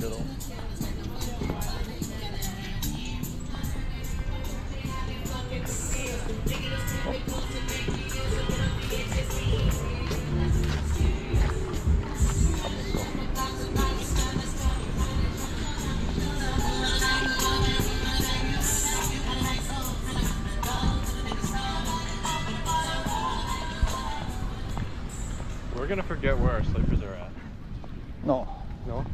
little. We're gonna forget where our slippers are at. No. No?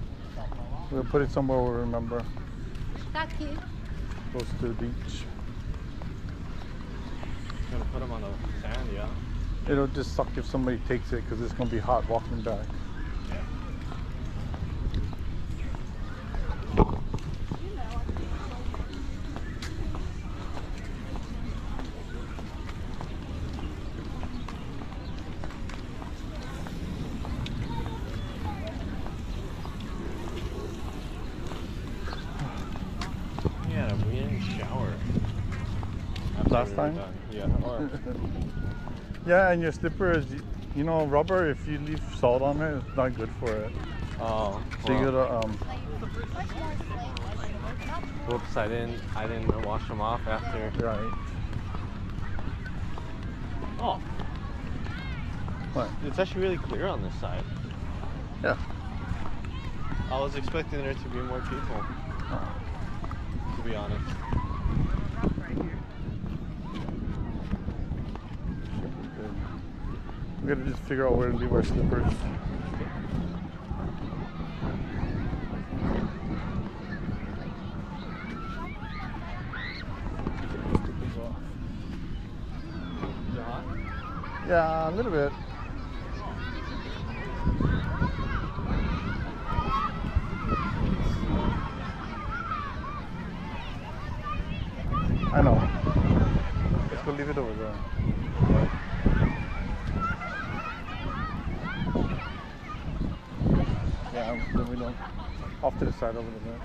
We'll put it somewhere we'll remember. Taki. Close to the beach. Gonna put them on the sand, yeah. It'll just suck if somebody takes it because it's gonna be hot walking back. Yeah. Yeah, we didn't shower. Last time? Done. Yeah. Or, Yeah, and your slipper is, you know, rubber. If you leave salt on it, it's not good for it. oh. So you well, gotta whoops! I didn't wash them off after. right. Oh. What? It's actually really clear on this side. Yeah. I was expecting there to be more people. Oh. To be honest. We gotta just figure out where to leave our slippers. Yeah, a little bit. I know. Let's go leave it over there. Yeah, then we don't. Off to the side over there.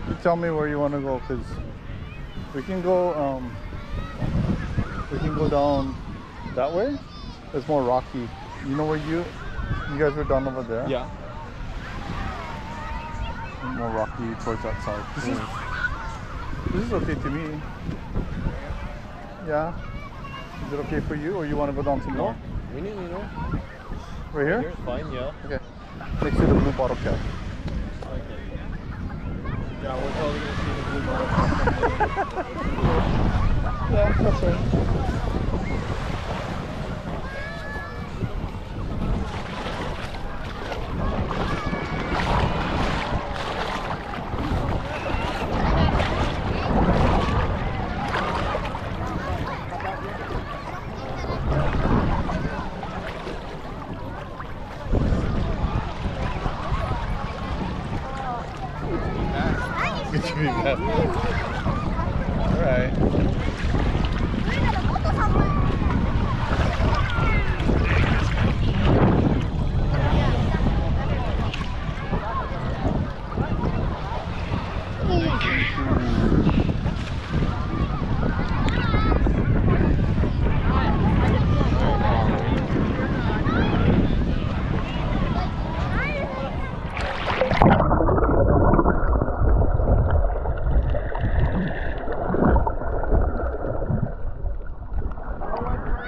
You tell me where you want to go, because we can go down that way. It's more rocky. You know where you guys were down over there? Yeah. More rocky towards that side. This is okay to me. Yeah. Is it okay for you, or you want to go down some more? We need to know. Right here? Here's fine, yeah. Okay. Next to the blue bottle cap. Okay. Yeah, we're probably gonna see the blue bottle. Yeah, that's right. Good to be back. All right.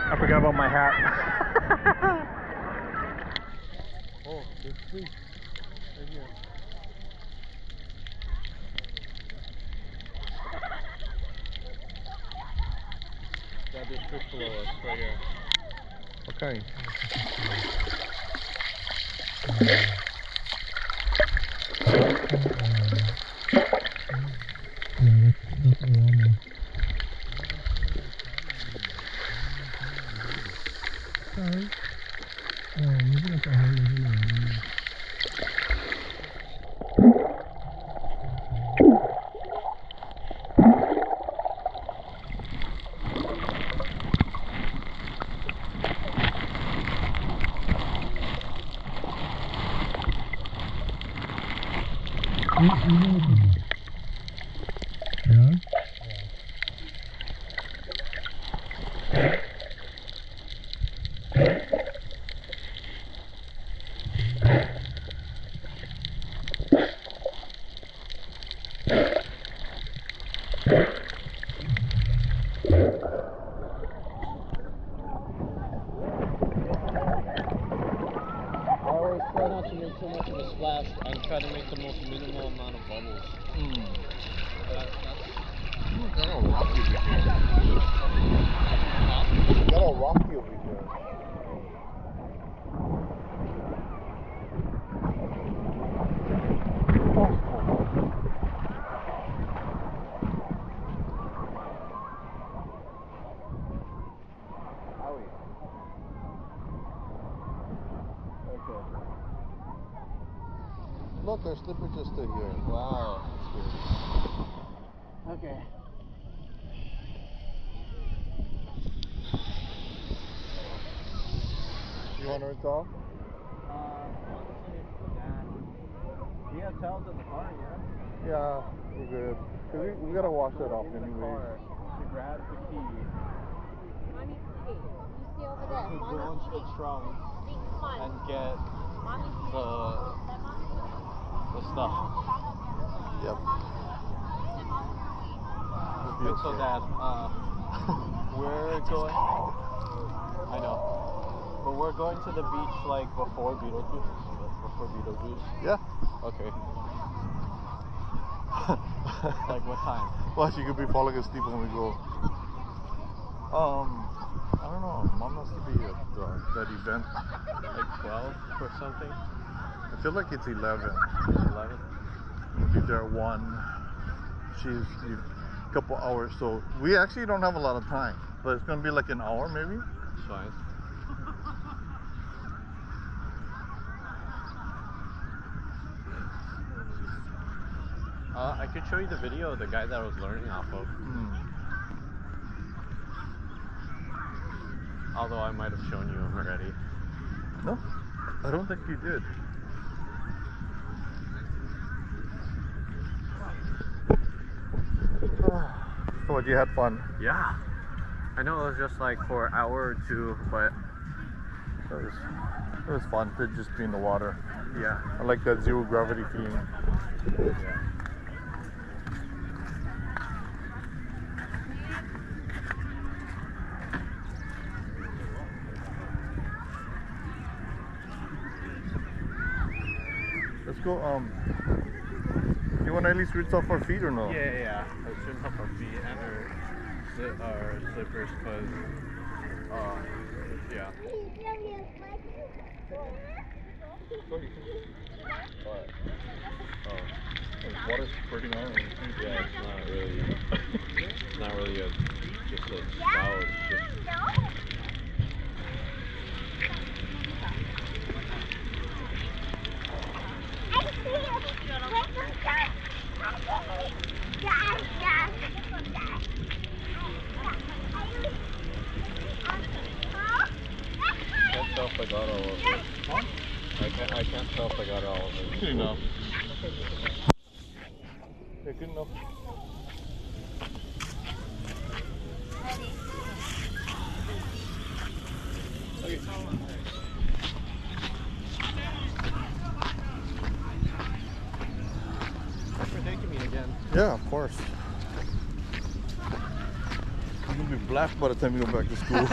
I forgot about my hat. Oh, there's three. Right here. Yeah, there's fish below us, right here. Okay. That's Moana. Sorry. Maybe that's a whole other one. Yeah? I always try not to make too much of a splash and try to make the most minimal amount of bubbles. That's Got all rocky over here. Got all rocky over here. okay. Look, our slippers are still here. Wow. Okay. You want to rinse off? Honestly, nah. We have towels in the car, yeah? Yeah, we're good. Cause we gotta wash that off In the anyway. car to grab the key Mommy's eating. You stay over there. to go Mommy's into the eating. trunk Come on. and get Mommy's eating. the stuff. Yep. And so that we're going. I know, but we're going to the beach like before Beetlejuice. Before Beetlejuice. Yeah. Okay. Like what time? Well, she could be falling asleep when we go. I don't know. Mom has to be at that event. Like 12 or something. I feel like it's 11. 11. We'll be there at 1. She's a couple hours, so we actually don't have a lot of time. But it's gonna be like an hour, maybe. It's fine. I could show you the video of the guy that I was learning off of. Although I might have shown you him already. No, I don't think you did. So what, you had fun? Yeah. I know it was just like for an hour or two, but It was fun to just be in the water. yeah. I like that zero gravity feeling. Yeah. Let's go. You want to at least rinse off our feet or no? Yeah. Let's rinse off our feet and our slippers, cause yeah. There's water spurting on. Yeah, it's not really just a spout, it's just I can't tell if I got all of it. I can't tell if I got all of it. Good enough. Yeah, good enough. Thanks for taking me again. Yeah, of course. You're gonna be black by the time you go back to school.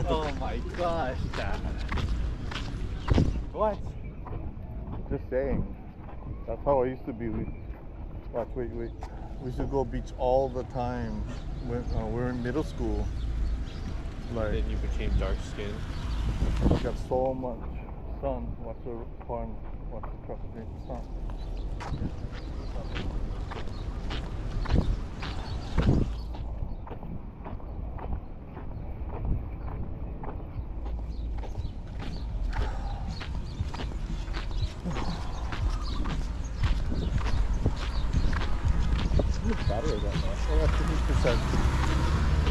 Oh my gosh, Dad. What? Just saying. That's how I used to be. Watch, wait. We used to go beach all the time when we were in middle school. Like, Then you became dark skinned. we got so much sun. Watch the farm. Watch the truck drink the sun. How much battery is that now? Oh, that's 50%.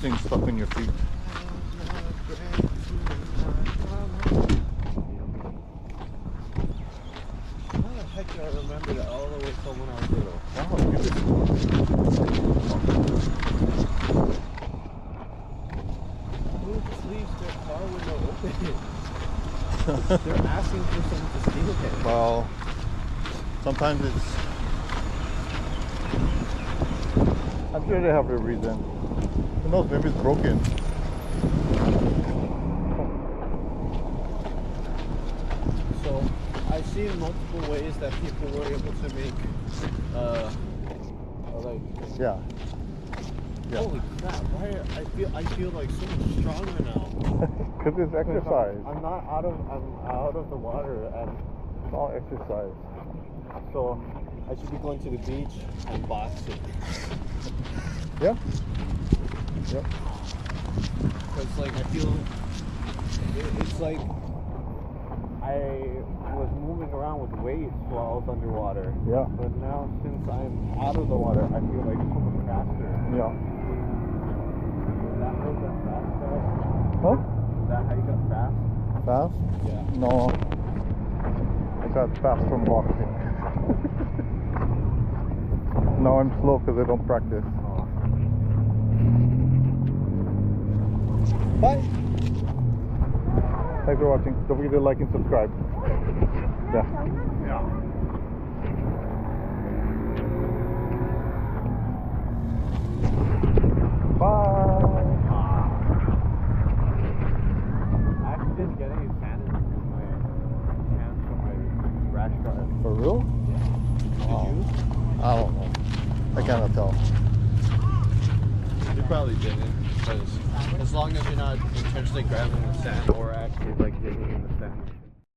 things stuck in your feet. How the heck do I remember that all the way from when I was little? Wow, look at this. Who leaves their car window open? They're asking for someone to steal it. Well, sometimes it's. I'm sure they have a reason. Who knows? Maybe it's broken. So I've seen multiple ways that people were able to make, like. Yeah. Yeah. Holy crap! Why I feel like so much stronger now. Because it's exercise. I'm out of the water, and It's all exercise. so I should be going to the beach and boxing. Yeah. Yep. Because like I feel it's like I was moving around with weights while I was underwater. Yeah. But now since I'm out of the water, I feel like so much faster. Yeah. Is that how you got fast? Huh? Is that how you got fast? Fast? Yeah. No. I got fast from boxing. Now I'm slow because I don't practice. Bye. Thanks for watching. Don't forget to like and subscribe. Yeah. Yeah. Bye. I actually didn't get any sand in my hands from my rash guard. For real? Yeah. Wow. Did you? I don't know. I cannot tell. You probably didn't, because as long as you're not intentionally grabbing the sand or actually like digging in the sand.